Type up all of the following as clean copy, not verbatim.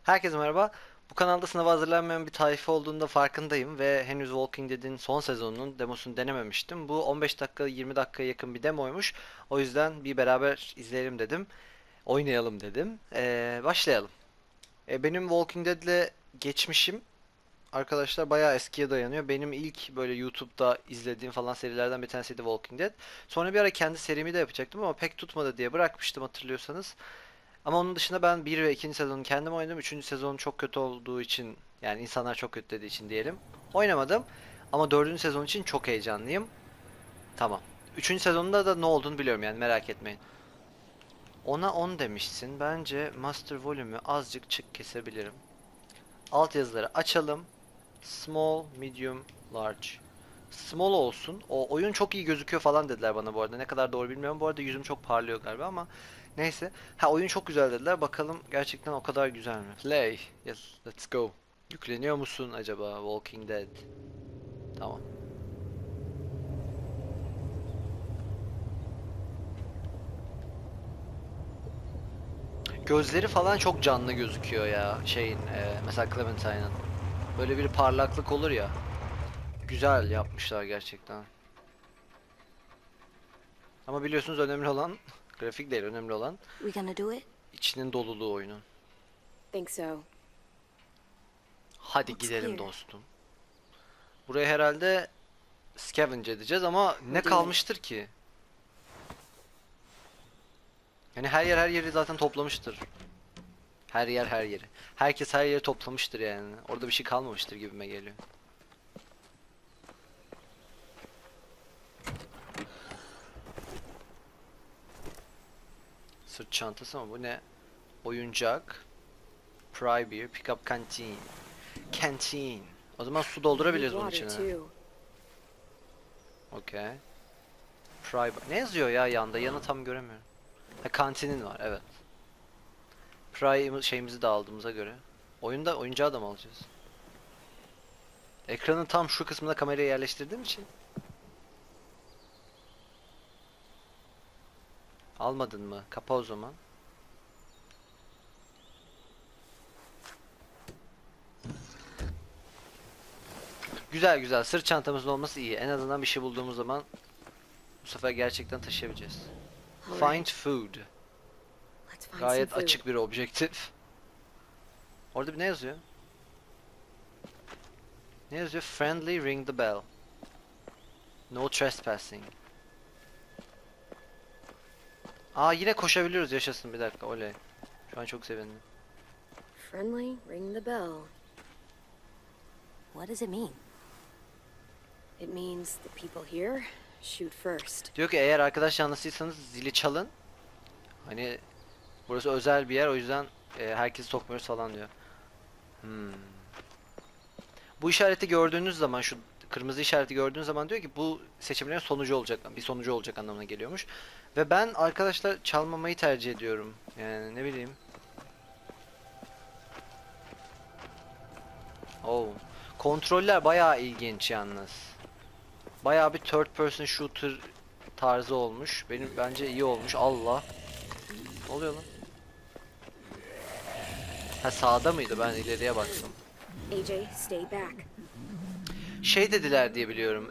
Herkese merhaba. Bu kanalda sınava hazırlanmayan bir tayfa olduğunda farkındayım ve henüz Walking Dead'in son sezonunun demosunu denememiştim. Bu 15 dakika 20 dakikaya yakın bir demoymuş. O yüzden bir beraber izleyelim dedim. Oynayalım dedim. Başlayalım. Benim Walking Dead'le geçmişim arkadaşlar bayağı eskiye dayanıyor. Benim ilk böyle YouTube'da izlediğim falan serilerden bir tanesiydi Walking Dead. Sonra bir ara kendi serimi de yapacaktım ama pek tutmadı diye bırakmıştım hatırlıyorsanız. Ama onun dışında ben bir ve 2. sezonu kendim oynadım. Üçüncü sezon çok kötü olduğu için yani insanlar çok kötü dediği için diyelim. Oynamadım. Ama dördüncü sezon için çok heyecanlıyım. Tamam. Üçüncü sezonunda da ne olduğunu biliyorum yani merak etmeyin. Ona 10 demişsin. Bence Master Volume'ü azıcık çık kesebilirim. Alt yazıları açalım. Small, medium, large. Small olsun. O oyun çok iyi gözüküyor falan dediler bana bu arada. Ne kadar doğru bilmiyorum. Bu arada yüzüm çok parlıyor galiba ama neyse. Ha oyun çok güzel dediler. Bakalım gerçekten o kadar güzel mi? Play. Yes, let's go. Yükleniyor musun acaba Walking Dead? Tamam. Gözleri falan çok canlı gözüküyor ya şeyin mesela Clementine'ın. Böyle bir parlaklık olur ya. Güzel yapmışlar gerçekten. Ama biliyorsunuz önemli olan grafik değil, önemli olan We gonna do it? içinin doluluğu oyunun. Think so. Hadi Looks gidelim clear. dostum. Buraya herhalde scavenge edeceğiz ama ne We'll do it. kalmıştır ki? Yani her yer her yeri zaten toplamıştır. Her yer her yeri. Herkes her yeri toplamıştır yani. Orada bir şey kalmamıştır gibime geliyor. Sırt çantası ama bu ne? Oyuncak. Pry beer, pick up canteen. Canteen. O zaman su Need doldurabiliriz bunun water içine. too. Okay. Ne yazıyor ya yanda? Yanı tam göremiyorum. Ha kantinin var evet. Şeyimizi de aldığımıza göre. Oyunda oyuncağı da mı alacağız? Ekranın tam şu kısmına kamerayı yerleştirdiğim için. Almadın mı? Kapa o zaman. Güzel güzel. Sırt çantamızın olması iyi. En azından bir şey bulduğumuz zaman bu sefer gerçekten taşıyabileceğiz. Find Alright, food. let's find some Gayet food. açık bir objektif. Orada bir ne yazıyor? Ne yazıyor? Friendly ring the bell. No trespassing. Aa yine koşabiliyoruz yaşasın bir dakika oley. Şu an çok sevindim. Friendly, ring the bell. What does it mean? It means the people here shoot first. Diyor ki eğer arkadaş yanlısıysanız zili çalın. Hani burası özel bir yer o yüzden herkesi sokmuyoruz falan diyor. Hmm. Bu işareti gördüğünüz zaman şu kırmızı işareti gördüğünüz zaman diyor ki bu seçimlerin sonucu olacak, bir sonucu olacak anlamına geliyormuş. Ve ben arkadaşlar çalmamayı tercih ediyorum. Yani ne bileyim. Oh. Kontroller bayağı ilginç yalnız. Bayağı bir third person shooter tarzı olmuş. Benim bence iyi olmuş. Allah. Ne oluyor lan? Ha sağda mıydı? Ben ileriye baktım. AJ, stay back. Şey dediler diye biliyorum.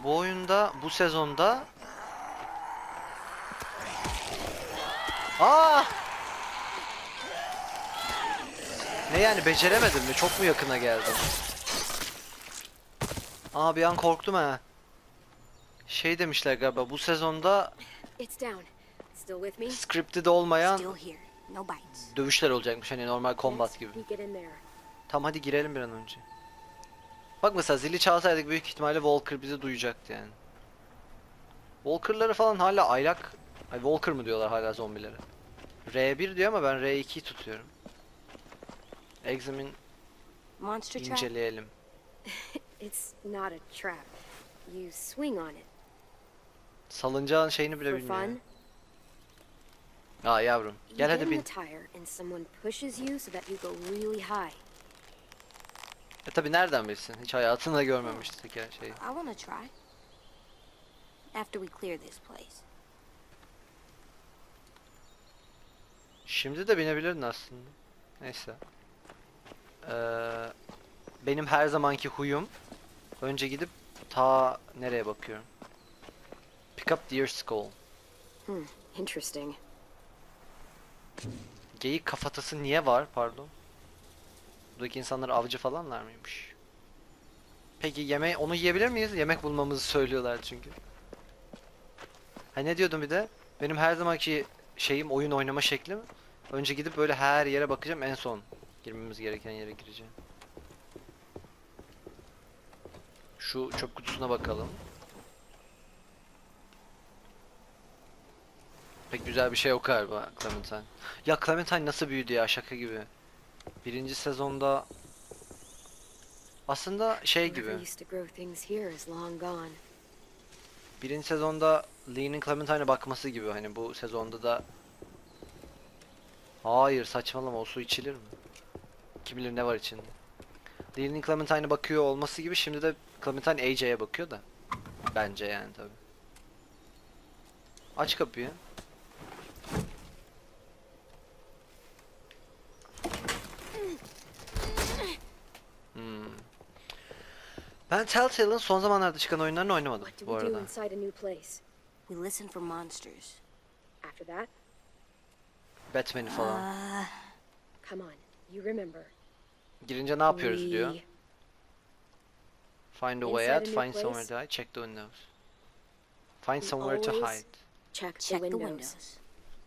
Bu oyunda, bu sezonda. Aa! Ne yani beceremedim mi? Çok mu yakına geldim? Aa bir an korktum ha. Şey demişler galiba bu sezonda It's down. Still with me? scripted olmayan Still here. No bites. dövüşler olacakmış hani normal combat gibi. We get in there. Tamam hadi girelim bir an önce. Bak mesela zili çalsaydık büyük ihtimalle Walker bizi duyacaktı yani. Walker'ları falan hala aylak. Ay Walker mı diyorlar hala zombilere. R1 diyor ama ben R2'yi tutuyorum. Examine Monster trap? inceleyelim. It's not a trap. You swing on it. Salıncağın şeyini bile For bilmiyorum. fun. Aa yavrum. You Gel get hadi in bin. the tire and someone pushes you so that you go really high. Tabi nereden bilsin? Hiç hayatında görmemişti teker şeyi. I wanna try. After we clear this place. Şimdi de binebilirdin aslında. Neyse. benim her zamanki huyum önce gidip ta nereye bakıyorum? Pick up deer skull. Interesting. Geyik kafatası niye var? Pardon. Buradaki insanlar avcı falanlar mıymış? Peki onu yiyebilir miyiz? Yemek bulmamızı söylüyorlar çünkü. Ha ne diyordum bir de? Benim her zamanki şeyim oyun oynama şeklim. Önce gidip böyle her yere bakacağım, en son girmemiz gereken yere gireceğim. Şu çöp kutusuna bakalım. Pek güzel bir şey yok galiba Clementine. Ya Clementine nasıl büyüdü ya, şaka gibi. Birinci sezonda aslında şey gibi. Whoever used to grow things here is long gone. Birinci sezonda Lee'nin Clementine'e bakması gibi, hani bu sezonda da. Hayır saçmalama, o su içilir mi? Kim bilir ne var içinde. Lee'nin Clementine'e bakıyor olması gibi, şimdi de Clementine AJ'ye bakıyor da. Bence yani tabi. Aç kapıyı. Ben Telltale'ın son zamanlarda çıkan oyunlarını oynamadım What do bu we do arada. inside a new place? We listen for monsters. After that, Batman'i falan. come on. You remember. Girince ne yapıyoruz diyor. We Find a Inside way a out, new find somewhere place? to hide, check the windows. Find We somewhere to always hide. check Check the the windows. windows.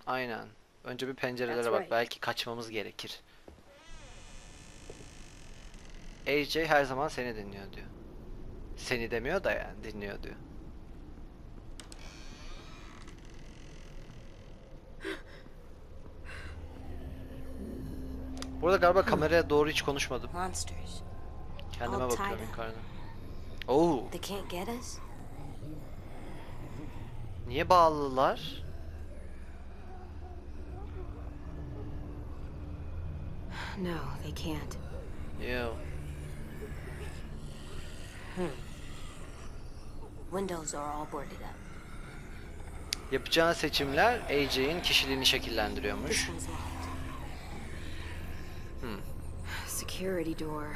Aynen. Önce bir pencerelere That's bak. right. Belki kaçmamız gerekir. AJ her zaman seni dinliyor diyor. Seni demiyor da yani dinliyor diyor. Burada galiba kameraya doğru hiç konuşmadım. Monsters. Kendime All bakıyorum tied up. yukarıdan. Oo, They can't get us? niye bağlılar? No, they can't. Yo. Windows are all boarded up. Yapacağın seçimler AJ'in kişiliğini şekillendiriyormuş. This one's locked. Security door.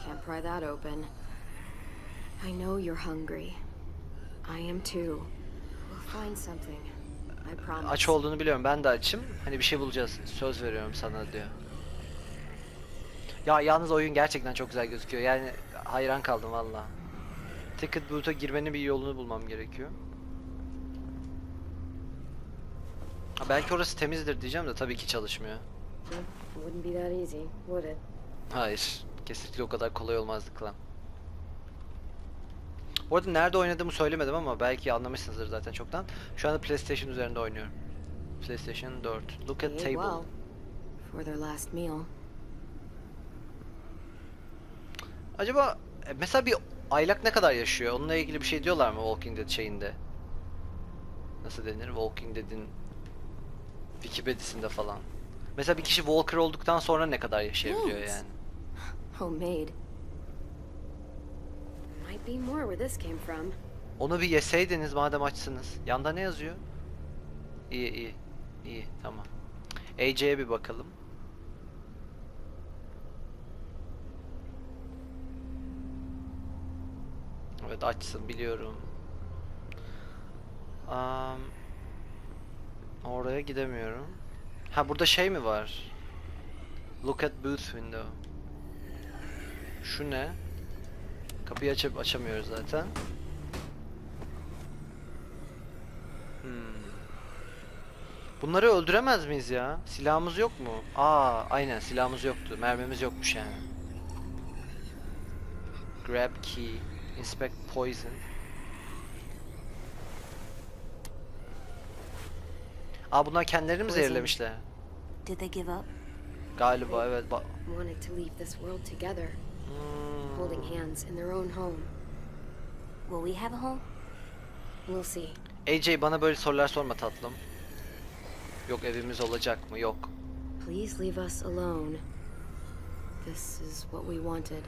Can't pry that open. I know you're hungry. I am too. We'll find something. I promise. Aç olduğunu biliyorum. Ben de açım. Hani bir şey bulacağız. Söz veriyorum sana diyor. Ya yalnız oyun gerçekten çok güzel gözüküyor. Yani hayran kaldım valla. Ticket Booth'a girmenin bir yolunu bulmam gerekiyor. Ha, belki orası temizdir diyeceğim de tabii ki çalışmıyor. Wouldn't be that easy, would it? Hayır. Kesinlikle o kadar kolay olmazdı Clem. Bu arada nerede oynadığımı söylemedim ama belki anlamışsınızdır zaten çoktan. Şu anda PlayStation üzerinde oynuyorum. PlayStation 4. Look at Ate table. well for their last meal. Acaba mesela bir aylak ne kadar yaşıyor? Onunla ilgili bir şey diyorlar mı Walking Dead şeyinde? Nasıl denir? Walking Dead'in Wikipedia'sinde falan. Mesela bir kişi Walker olduktan sonra ne kadar yaşayabiliyor Yes. yani? Homemade. Might be more where this came from. Onu bir yeseydiniz madem açsınız. Yanda ne yazıyor? İyi iyi. İyi tamam. AJ'ye bir bakalım. Evet açsın biliyorum. Oraya gidemiyorum. Ha burada şey mi var? Look at booth window. Şu ne? Kapıyı açamıyoruz zaten. Bunları öldüremez miyiz ya? Silahımız yok mu? Aynen silahımız yoktu. Mermimiz yokmuş yani. Grab key. Inspect poison. Bunlar kendilerini mi Poison. zehirlemişler? Did they give up? Galiba evet. Wanted to leave this world together, holding hands in their own home. Will we have a home? We'll see. AJ bana böyle sorular sorma tatlım. Yok evimiz olacak mı? Yok. Please leave us alone. This is what we wanted.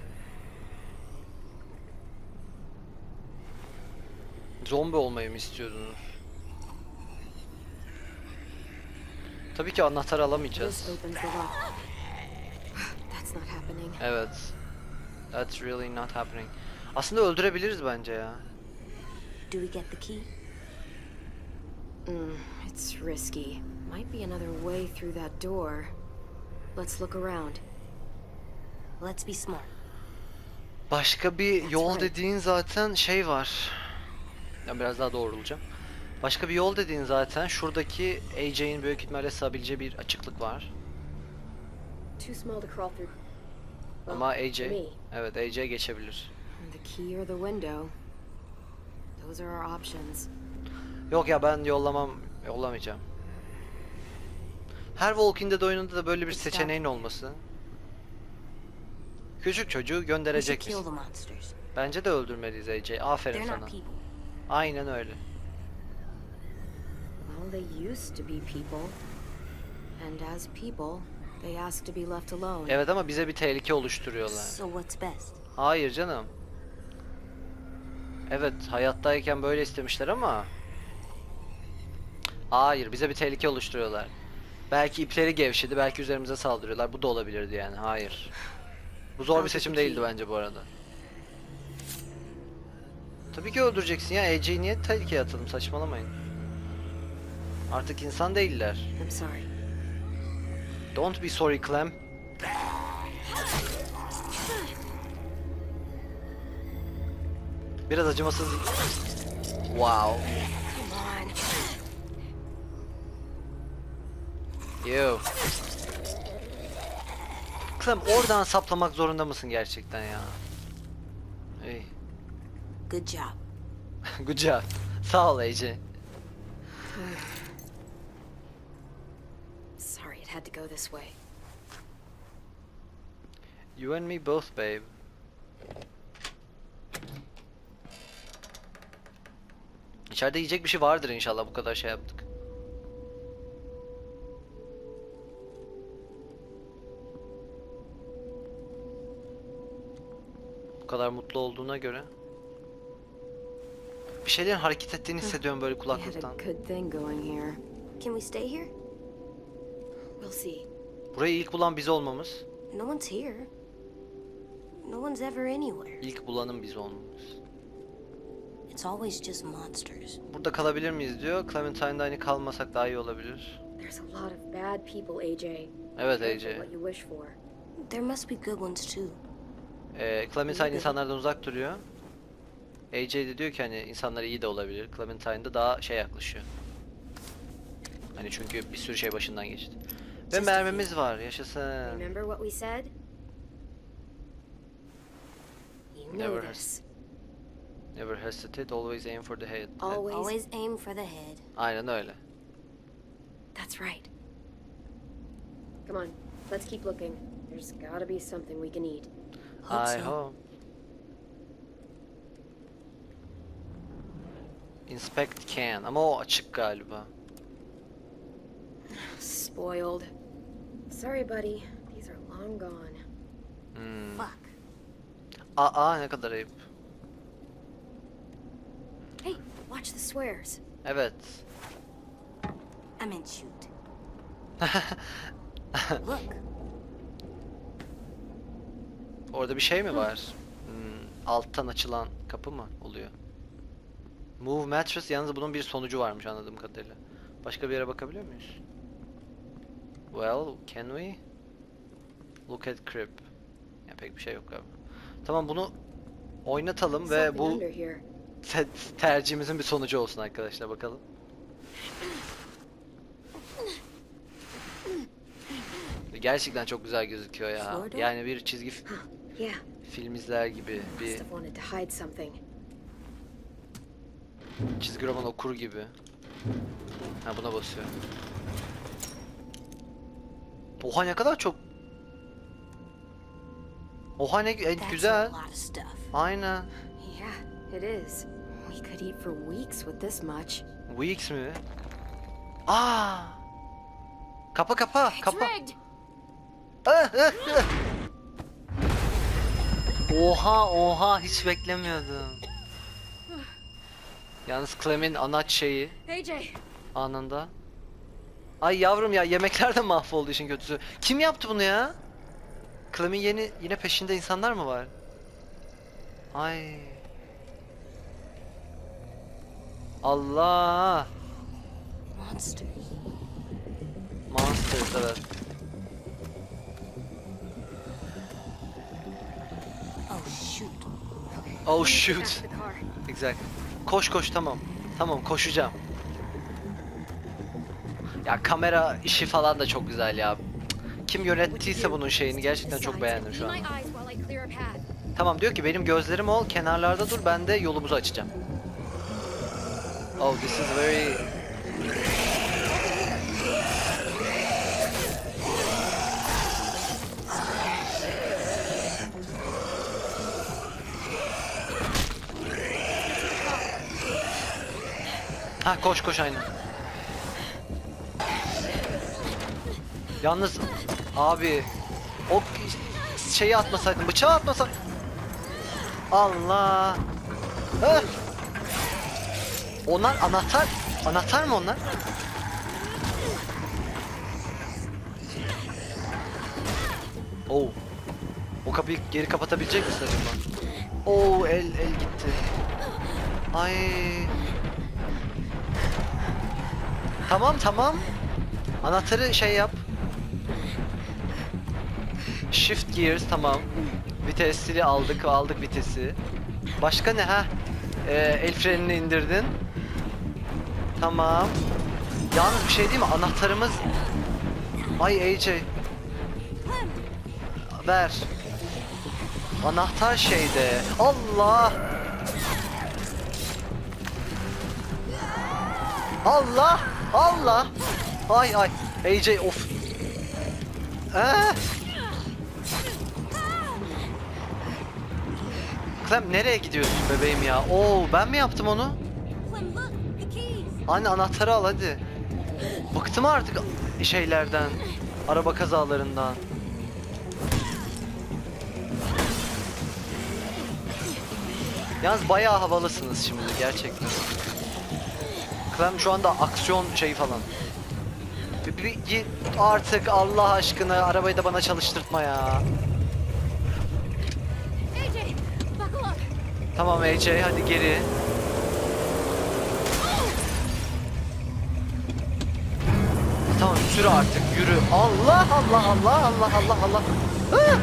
Zombi olmayı mı istiyordunuz? Tabii ki anahtar alamayacağız. This opens the lock. not happening. Evet. That's really not happening. Aslında öldürebiliriz bence ya. Do we get the key? It's risky. Might be another way through that door. Let's look around. Let's be smart. Başka bir That's yol right. dediğin zaten şey var. Ben biraz daha doğrulacağım. Başka bir yol dediğin zaten şuradaki AJ'in büyük ihtimalle sığabileceği bir açıklık var. Too small to crawl through. Well, Ama AJ, for me. evet AJ geçebilir. The key or the window. Those are our options. Yok ya ben yollamayacağım. Her Walking Dead oyununda da böyle bir seçeneğin olması. Küçük çocuğu We should gönderecek kill the misin? monsters. Bence de öldürmeliyiz AJ. Aferin They're not sana. people. Aynen öyle. Well, they used to be people. And as people, they asked to be left alone. Evet ama bize bir tehlike oluşturuyorlar. So what's best? Hayır canım. Evet hayattayken böyle istemişler ama hayır bize bir tehlike oluşturuyorlar. Belki ipleri gevşedi, belki üzerimize saldırıyorlar. Bu da olabilirdi yani. Hayır. Bu zor bir seçim değildi bence bu arada. Tabii ki öldüreceksin ya. AJ'yi niye tehlikeye atalım? Saçmalamayın. Artık insan değiller. I'm sorry. Don't be sorry Clem. Biraz acımasız. Wow. Come on. Yo. Clem oradan saplamak zorunda mısın gerçekten ya? İyi. Good job. Good job. Sağ ol AJ. Sorry, it had to go this way. You and me both babe. İçeride yiyecek bir şey vardır inşallah bu kadar şey yaptık. Bu kadar mutlu olduğuna göre. Bir şeylerin hareket ettiğini hissediyorum böyle We had a kulaklıktan. good thing going here. Can we stay here? We'll see. Burayı ilk bulan biz olmamız. No one's here. No one's ever anywhere. İlk bulanın biz olmamız. It's always just monsters. Burada kalabilir miyiz diyor. Clementine'da hani kalmasak daha iyi olabilir. There's a lot of bad people, AJ. Evet Careful AJ. what you wish for. There must be good ones too. Clementine insanlardan uzak duruyor. AJ de diyor ki hani insanlar iyi de olabilir. Clementine de daha şey yaklaşıyor. Hani çünkü bir sürü şey başından geçti. Ve mermimiz var. Yaşasın. Remember what we said? You know Never this. Never hesitate, always aim for the head. Always. Always aim for the head. Aynen öyle. That's right. Come on, let's keep looking. There's gotta be something we can eat. Hope I so. hope. Inspect can ama o açık galiba. Spoiled. Sorry, buddy. These are long gone. Hmm. Fuck. Aa ne kadar ayıp. Hey, watch the squares. Evet. I meant shoot. Look. Orada bir şey mi var? Alttan açılan kapı mı oluyor? Move mattress yalnız bunun bir sonucu varmış anladığım kadarıyla. Başka bir yere bakabiliyor muyuz? Well, can we? Look at crib. Ya pek bir şey yok galiba. Tamam bunu oynatalım ve Something bu under here. tercihimizin bir sonucu olsun arkadaşlar bakalım. Gerçekten çok güzel gözüküyor ya. Florida? Yani bir çizgi Yeah, film izler gibi, must bir have wanted to hide something. çizgi roman okur gibi. Ha buna basıyor. Oha ne kadar çok. Oha ne That's güzel. a lot of stuff. Aynen. Yeah, it is. We could eat for weeks with this much. Weeks mi? Aa! Kapa kapa kapa. rigged. Oha hiç beklemiyordum. Yalnız Clem'in anaç şeyi AJ, anında. Ay yavrum ya yemekler de mahvoldu işin kötüsü. Kim yaptı bunu ya? Clem'in yine peşinde insanlar mı var? Ay. Allah. Monsters. Monsters, evet. Oh, shoot. Okay. Oh Get shoot. back to the car. Exactly. Koş koş, tamam. Tamam, koşacağım. Ya kamera işi falan da çok güzel ya. Kim yönettiyse bunun şeyini gerçekten çok beğendim şu an. Tamam, diyor ki benim gözlerim ol, kenarlarda dur, ben de yolumuzu açacağım. Oh, this is very... Ha, koş koş, aynen. Yalnız abi o şeyi atmasaydın, bıçağı atmasaydın. Allah. Heh. Onlar anahtar. Anahtar mı onlar? Oh. O kapıyı geri kapatabilecek misin acaba? Oh, el gitti. Ay. Tamam tamam. Anahtarı şey yap. Shift gears, tamam. Vitesli aldık vitesi. Başka ne ha? El frenini indirdin. Tamam. Yalnız bir şey değil mi? Anahtarımız... Ay AJ. Ver. Anahtar şeyde. Allah. Allah. Allah. Ay ay. AJ of. Clem nereye gidiyorsun bebeğim ya? Oo, ben mi yaptım onu? Clem, look, the keys. Anne, anahtarı al hadi. Bıktım artık şeylerden. Araba kazalarından. Yalnız bayağı havalısınız şimdi gerçekten. Clem şu anda aksiyon şeyi falan. Bir git artık Allah aşkına, arabayı da bana çalıştırtma ya. AJ, buckle up. Tamam AJ, hadi geri. Tamam, sür artık, yürü. Allah Allah Allah Allah Allah Allah. Ah!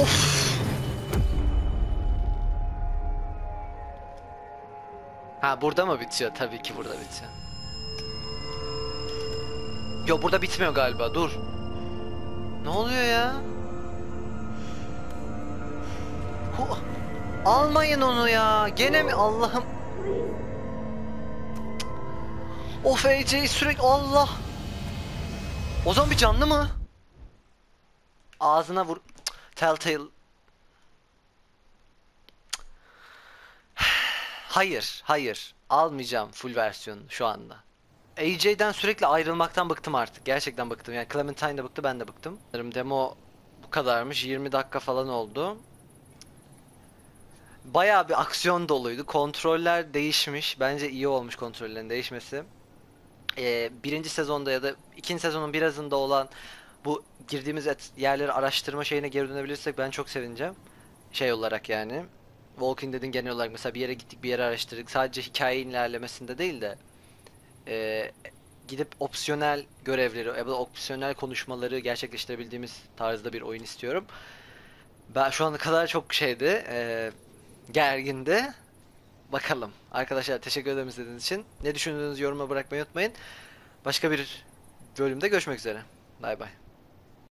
Of. Ha, burada mı bitiyor? Tabii ki burada bitiyor. Yo, burada bitmiyor galiba. Dur. Ne oluyor ya? Almayın onu ya. Gene mi? Allah'ım. Of, AJ sürekli Allah. O zombi canlı mı? Ağzına vur. Telltale. Hayır, hayır. Almayacağım full versiyonu şu anda. AJ'den sürekli ayrılmaktan bıktım artık. Gerçekten bıktım. Yani Clementine de bıktı, ben de bıktım. Sanırım demo bu kadarmış. 20 dakika falan oldu. Bayağı bir aksiyon doluydu. Kontroller değişmiş. Bence iyi olmuş kontrollerin değişmesi. Birinci sezonda ya da ikinci sezonun birazında olan bu girdiğimiz yerleri araştırma şeyine geri dönebilirsek ben çok sevineceğim. Şey olarak yani. Walking Dead'in genel olarak mesela bir yere gittik, bir yere araştırdık. Sadece hikayenin ilerlemesinde değil de gidip opsiyonel görevleri ya da opsiyonel konuşmaları gerçekleştirebildiğimiz tarzda bir oyun istiyorum. Ben şu ana kadar çok şeydi, gergindi. Bakalım. Arkadaşlar, teşekkür ederim izlediğiniz için. Ne düşündüğünüzü yoruma bırakmayı unutmayın. Başka bir bölümde görüşmek üzere. Bay bay.